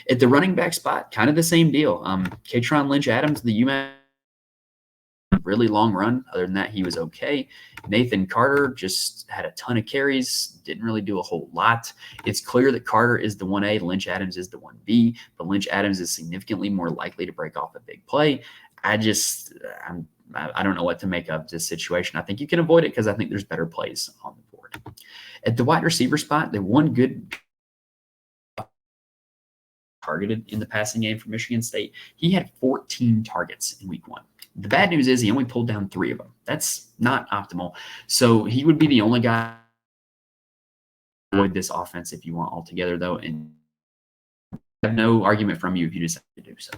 At the running back spot, kind of the same deal. Katron Lynch-Adams, the UMass, really long run. Other than that, he was okay. Nathan Carter just had a ton of carries, didn't really do a whole lot. It's clear that Carter is the 1A, Lynch-Adams is the 1B, but Lynch-Adams is significantly more likely to break off a big play. I don't know what to make of this situation. I think you can avoid it because I think there's better plays on the board. At the wide receiver spot, the one good targeted in the passing game for Michigan State. He had 14 targets in week one. The bad news is he only pulled down 3 of them. That's not optimal. So he would be the only guy to avoid this offense if you want altogether, though. And I have no argument from you if you decide to do so.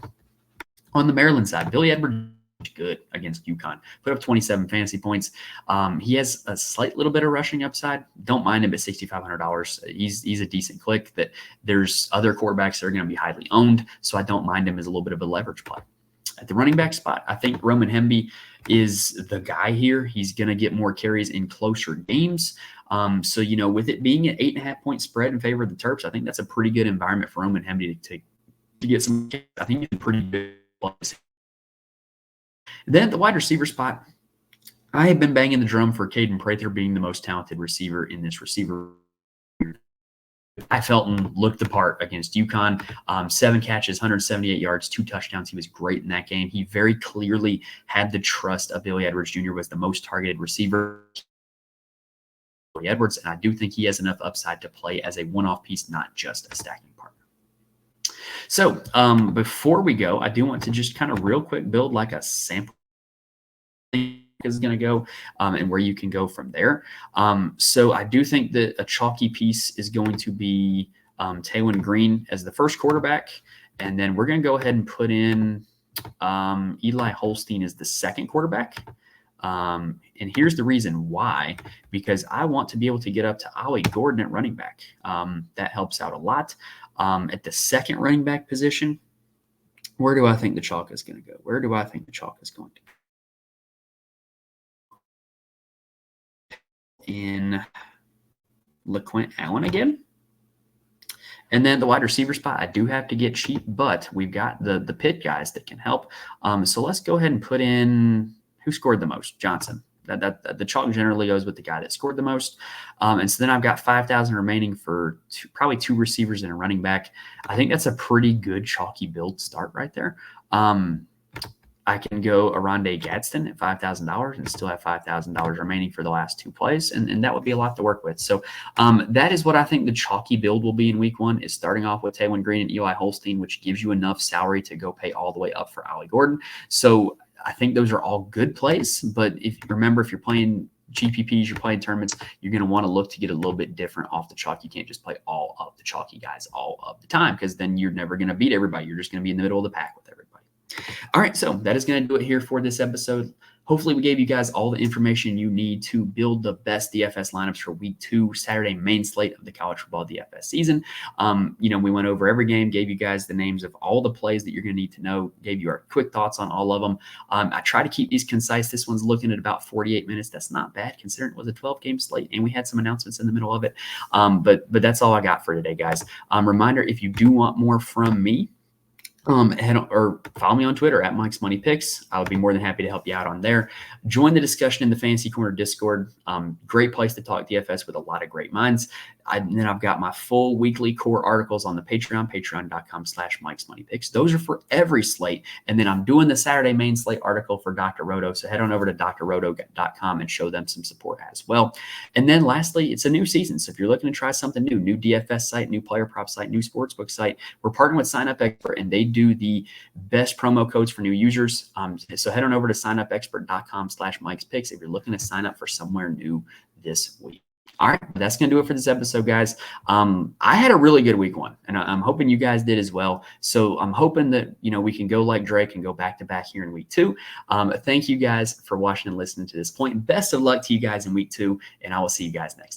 On the Maryland side, Billy Edwards good against UConn. Put up 27 fantasy points. He has a slight little bit of rushing upside. Don't mind him at $6,500. He's a decent click. That there's other quarterbacks that are going to be highly owned, so I don't mind him as a little bit of a leverage play. At the running back spot, I think Roman Hemby is the guy here. He's going to get more carries in closer games. So, with it being an 8.5-point spread in favor of the Terps, I think that's a pretty good environment for Roman Hemby to get some. I think it's a pretty good place. Then at the wide receiver spot, I have been banging the drum for Caden Prather being the most talented receiver in this receiver. I Felton looked the part against UConn. 7 catches, 178 yards, 2 touchdowns. He was great in that game. He very clearly had the trust of Billy Edwards Jr. was the most targeted receiver. Billy Edwards, and I do think he has enough upside to play as a one-off piece, not just a stacking partner. So before we go, I do want to just kind of real quick build like a sample is going to go and where you can go from there. So I do think that a chalky piece is going to be Taylon Green as the first quarterback. And then we're going to go ahead and put in Eli Holstein as the second quarterback. And here's the reason why, because I want to be able to get up to Ollie Gordon at running back. That helps out a lot. At the second running back position, where do I think the chalk is going to go? Where do I think the chalk is going to go? In LaQuint Allen again. And then the wide receiver spot, I do have to get cheap, but we've got the Pitt guys that can help. So let's go ahead and put in who scored the most? Johnson. The chalk generally goes with the guy that scored the most. And so then I've got 5,000 remaining for probably 2 receivers and a running back. I think that's a pretty good chalky build start right there. I can go Aronde Gadsden at $5,000 and still have $5,000 remaining for the last 2 plays, and that would be a lot to work with. So that is what I think the chalky build will be in week 1, is starting off with Taylon Green and Eli Holstein, which gives you enough salary to go pay all the way up for Ollie Gordon. So I think those are all good plays, but if you're playing GPPs, you're playing tournaments, you're going to want to look to get a little bit different off the chalk. You can't just play all of the chalky guys all of the time, because then you're never going to beat everybody. You're just going to be in the middle of the pack with everybody. All right, so that is going to do it here for this episode. Hopefully, we gave you guys all the information you need to build the best DFS lineups for Week 2, Saturday main slate of the college football DFS season. We went over every game, gave you guys the names of all the plays that you're going to need to know, gave you our quick thoughts on all of them. I try to keep these concise. This one's looking at about 48 minutes. That's not bad considering it was a 12-game slate, and we had some announcements in the middle of it. But that's all I got for today, guys. Reminder, if you do want more from me, head on, or follow me on Twitter at Mike's Money Picks. I would be more than happy to help you out on there. Join the discussion in the Fantasy Corner Discord. Great place to talk DFS with a lot of great minds. And then I've got my full weekly core articles on the Patreon, patreon.com/Mike's Money Picks. Those are for every slate. And then I'm doing the Saturday main slate article for Dr. Roto. So head on over to drroto.com and show them some support as well. And then lastly, it's a new season. So if you're looking to try something new DFS site, new player prop site, new sportsbook site, we're partnering with Sign Up Expert, and they do the best promo codes for new users. So head on over to signupexpert.com/Mike's Picks if you're looking to sign up for somewhere new this week. All right, that's going to do it for this episode, guys. I had a really good week 1, and I'm hoping you guys did as well. So I'm hoping that, we can go like Drake and go back to back here in week 2. Thank you guys for watching and listening to this point. Best of luck to you guys in week 2, and I will see you guys next time.